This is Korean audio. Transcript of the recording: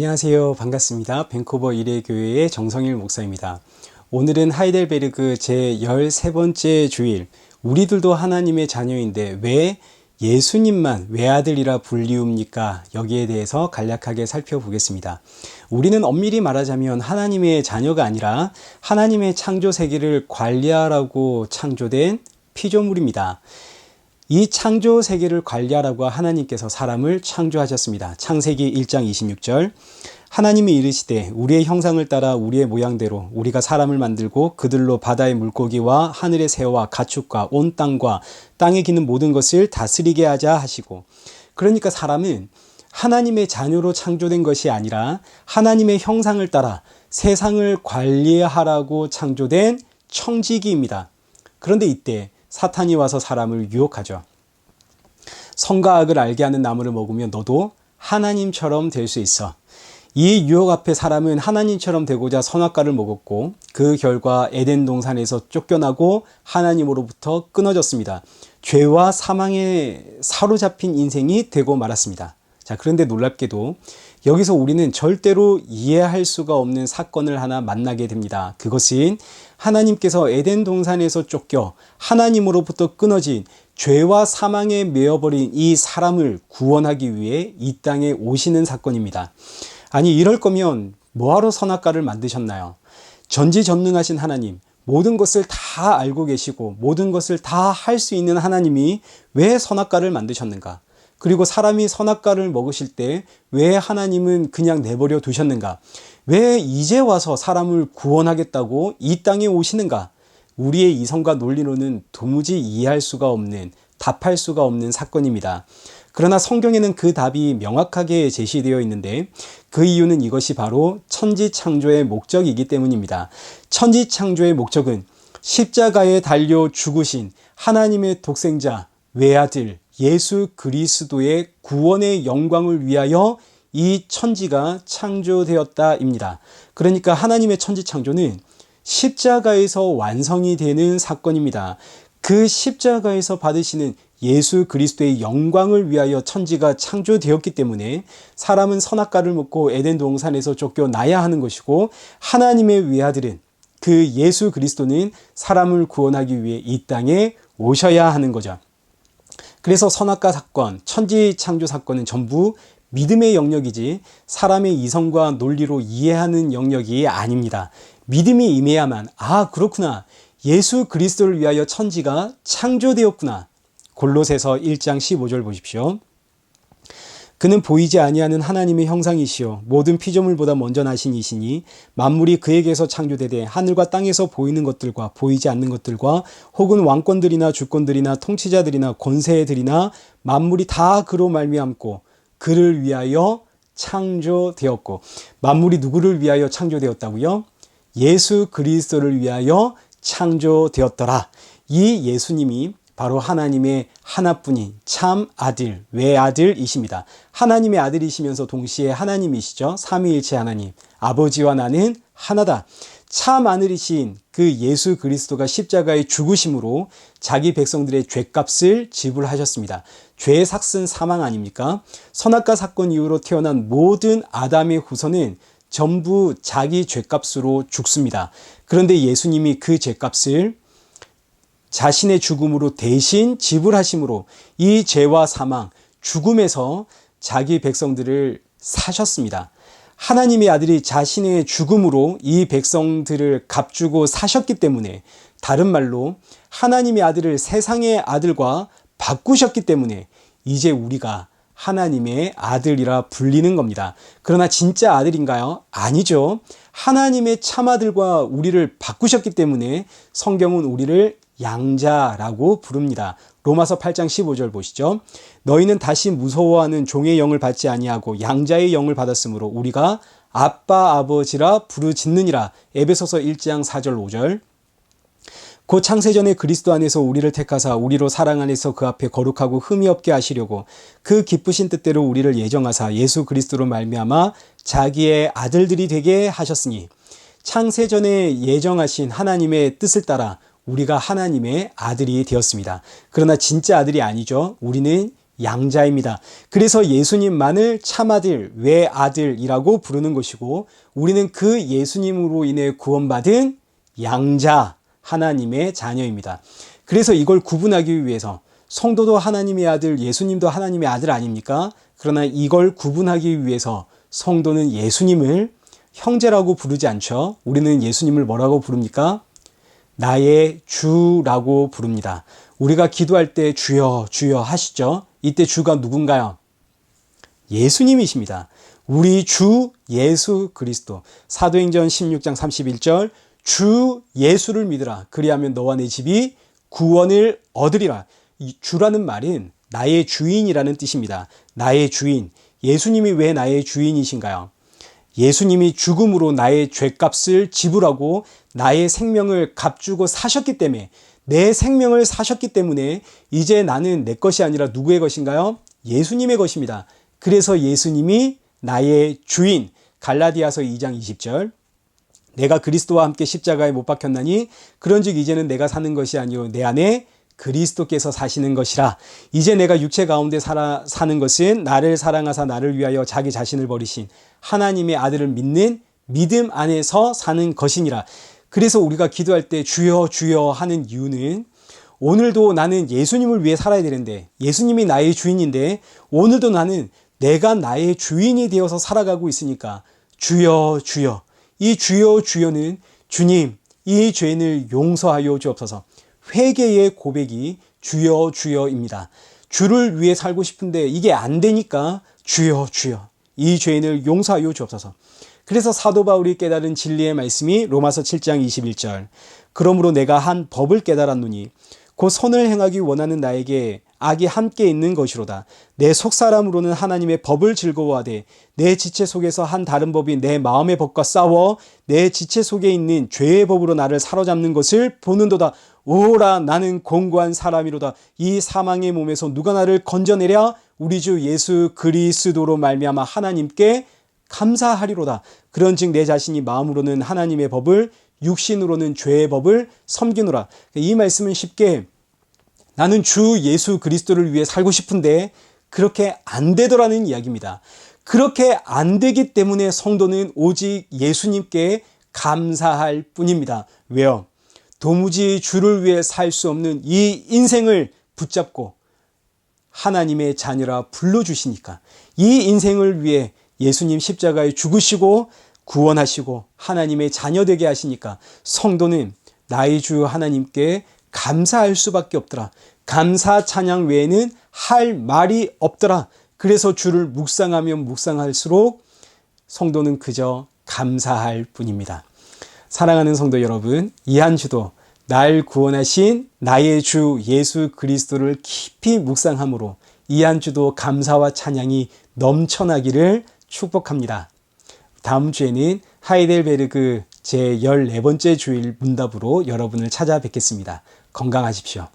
안녕하세요. 반갑습니다. 밴쿠버 일회교회의 정성일 목사입니다. 오늘은 하이델베르그 제13번째 주일, 우리들도 하나님의 자녀인데 왜 예수님만 외아들이라 불리웁니까? 여기에 대해서 간략하게 살펴보겠습니다. 우리는 엄밀히 말하자면 하나님의 자녀가 아니라 하나님의 창조 세계를 관리하라고 창조된 피조물입니다. 이 창조 세계를 관리하라고 하나님께서 사람을 창조하셨습니다. 창세기 1장 26절, 하나님이 이르시되 우리의 형상을 따라 우리의 모양대로 우리가 사람을 만들고 그들로 바다의 물고기와 하늘의 새와 가축과 온 땅과 땅에 기는 모든 것을 다스리게 하자 하시고, 그러니까 사람은 하나님의 자녀로 창조된 것이 아니라 하나님의 형상을 따라 세상을 관리하라고 창조된 청지기입니다. 그런데 이때 사탄이 와서 사람을 유혹하죠. 선과 악을 알게 하는 나무를 먹으면 너도 하나님처럼 될 수 있어. 이 유혹 앞에 사람은 하나님처럼 되고자 선악과를 먹었고, 그 결과 에덴 동산에서 쫓겨나고 하나님으로부터 끊어졌습니다. 죄와 사망에 사로잡힌 인생이 되고 말았습니다. 자, 그런데 놀랍게도 여기서 우리는 절대로 이해할 수가 없는 사건을 하나 만나게 됩니다. 그것은 하나님께서 에덴 동산에서 쫓겨 하나님으로부터 끊어진 죄와 사망에 매여버린 이 사람을 구원하기 위해 이 땅에 오시는 사건입니다. 아니, 이럴 거면 뭐하러 선악과를 만드셨나요? 전지전능하신 하나님, 모든 것을 다 알고 계시고 모든 것을 다 할 수 있는 하나님이 왜 선악과를 만드셨는가? 그리고 사람이 선악과를 먹으실 때 왜 하나님은 그냥 내버려 두셨는가? 왜 이제 와서 사람을 구원하겠다고 이 땅에 오시는가? 우리의 이성과 논리로는 도무지 이해할 수가 없는, 답할 수가 없는 사건입니다. 그러나 성경에는 그 답이 명확하게 제시되어 있는데, 그 이유는 이것이 바로 천지창조의 목적이기 때문입니다. 천지창조의 목적은 십자가에 달려 죽으신 하나님의 독생자 외아들 예수 그리스도의 구원의 영광을 위하여 이 천지가 창조되었다입니다. 그러니까 하나님의 천지창조는 십자가에서 완성이 되는 사건입니다. 그 십자가에서 받으시는 예수 그리스도의 영광을 위하여 천지가 창조되었기 때문에 사람은 선악과를 먹고 에덴 동산에서 쫓겨나야 하는 것이고, 하나님의 외아들은, 그 예수 그리스도는 사람을 구원하기 위해 이 땅에 오셔야 하는 거죠. 그래서 선악과 사건, 천지 창조 사건은 전부 믿음의 영역이지 사람의 이성과 논리로 이해하는 영역이 아닙니다. 믿음이 임해야만, 아, 그렇구나, 예수 그리스도를 위하여 천지가 창조되었구나. 골로새서 1장 15절 보십시오. 그는 보이지 아니하는 하나님의 형상이시요 모든 피조물보다 먼저 나신 이시니 만물이 그에게서 창조되되 하늘과 땅에서 보이는 것들과 보이지 않는 것들과 혹은 왕권들이나 주권들이나 통치자들이나 권세들이나 만물이 다 그로 말미암고 그를 위하여 창조되었고, 만물이 누구를 위하여 창조되었다고요? 예수 그리스도를 위하여 창조되었더라. 이 예수님이 바로 하나님의 하나뿐인 참 아들, 외아들이십니다. 하나님의 아들이시면서 동시에 하나님이시죠. 삼위일체 하나님, 아버지와 나는 하나다. 참 아들이신 그 예수 그리스도가 십자가의 죽으심으로 자기 백성들의 죄값을 지불하셨습니다. 죄의 삭은 사망 아닙니까? 선악과 사건 이후로 태어난 모든 아담의 후손은 전부 자기 죄값으로 죽습니다. 그런데 예수님이 그 죄값을 자신의 죽음으로 대신 지불하심으로 이 죄와 사망, 죽음에서 자기 백성들을 사셨습니다. 하나님의 아들이 자신의 죽음으로 이 백성들을 값주고 사셨기 때문에, 다른 말로 하나님의 아들을 세상의 아들과 바꾸셨기 때문에 이제 우리가 하나님의 아들이라 불리는 겁니다. 그러나 진짜 아들인가요? 아니죠. 하나님의 참아들과 우리를 바꾸셨기 때문에 성경은 우리를 양자라고 부릅니다. 로마서 8장 15절 보시죠. 너희는 다시 무서워하는 종의 영을 받지 아니하고 양자의 영을 받았으므로 우리가 아빠 아버지라 부르짖느니라. 에베소서 1장 4절 5절. 곧 창세전에 그리스도 안에서 우리를 택하사 우리로 사랑 안에서 그 앞에 거룩하고 흠이 없게 하시려고 그 기쁘신 뜻대로 우리를 예정하사 예수 그리스도로 말미암아 자기의 아들들이 되게 하셨으니, 창세전에 예정하신 하나님의 뜻을 따라 우리가 하나님의 아들이 되었습니다. 그러나 진짜 아들이 아니죠. 우리는 양자입니다. 그래서 예수님만을 참아들, 외아들이라고 부르는 것이고 우리는 그 예수님으로 인해 구원받은 양자, 하나님의 자녀입니다. 그래서 이걸 구분하기 위해서 성도도 하나님의 아들, 예수님도 하나님의 아들 아닙니까? 그러나 이걸 구분하기 위해서 성도는 예수님을 형제라고 부르지 않죠. 우리는 예수님을 뭐라고 부릅니까? 나의 주라고 부릅니다. 우리가 기도할 때 주여 주여 하시죠. 이때 주가 누군가요? 예수님이십니다. 우리 주 예수 그리스도. 사도행전 16장 31절 주 예수를 믿으라. 그리하면 너와 내 집이 구원을 얻으리라. 이 주라는 말은 나의 주인이라는 뜻입니다. 나의 주인. 예수님이 왜 나의 주인이신가요? 예수님이 죽음으로 나의 죗값을 지불하고 나의 생명을 값주고 사셨기 때문에 내 생명을 사셨기 때문에 이제 나는 내 것이 아니라 누구의 것인가요? 예수님의 것입니다. 그래서 예수님이 나의 주인. 갈라디아서 2장 20절 내가 그리스도와 함께 십자가에 못 박혔나니 그런즉 이제는 내가 사는 것이 아니요 내 안에 그리스도께서 사시는 것이라. 이제 내가 육체 가운데 사는 것은 나를 사랑하사 나를 위하여 자기 자신을 버리신 하나님의 아들을 믿는 믿음 안에서 사는 것이니라. 그래서 우리가 기도할 때 주여 주여 하는 이유는 오늘도 나는 예수님을 위해 살아야 되는데 예수님이 나의 주인인데 오늘도 나는 내가 나의 주인이 되어서 살아가고 있으니까 주여 주여. 이 주여 주여는 주님 이 죄를 용서하여 주옵소서. 회개의 고백이 주여 주여입니다. 주를 위해 살고 싶은데 이게 안 되니까 주여 주여 이 죄인을 용서하여 주옵소서. 그래서 사도 바울이 깨달은 진리의 말씀이 로마서 7장 21절 그러므로 내가 한 법을 깨달았노니 곧 선을 행하기 원하는 나에게 악이 함께 있는 것이로다. 내 속사람으로는 하나님의 법을 즐거워하되 내 지체 속에서 한 다른 법이 내 마음의 법과 싸워 내 지체 속에 있는 죄의 법으로 나를 사로잡는 것을 보는도다. 오라 나는 공고한 사람이로다. 이 사망의 몸에서 누가 나를 건져내랴? 우리 주 예수 그리스도로 말미암아 하나님께 감사하리로다. 그런즉 내 자신이 마음으로는 하나님의 법을 육신으로는 죄의 법을 섬기노라. 이 말씀은 쉽게 나는 주 예수 그리스도를 위해 살고 싶은데 그렇게 안 되더라는 이야기입니다. 그렇게 안 되기 때문에 성도는 오직 예수님께 감사할 뿐입니다. 왜요? 도무지 주를 위해 살 수 없는 이 인생을 붙잡고 하나님의 자녀라 불러주시니까 이 인생을 위해 예수님 십자가에 죽으시고 구원하시고 하나님의 자녀 되게 하시니까 성도는 나의 주 하나님께 감사할 수밖에 없더라. 감사 찬양 외에는 할 말이 없더라. 그래서 주를 묵상하면 묵상할수록 성도는 그저 감사할 뿐입니다. 사랑하는 성도 여러분, 이 한 주도 날 구원하신 나의 주 예수 그리스도를 깊이 묵상함으로 이 한 주도 감사와 찬양이 넘쳐나기를 축복합니다. 다음 주에는 하이델베르그 제14번째 주일 문답으로 여러분을 찾아뵙겠습니다. 건강하십시오.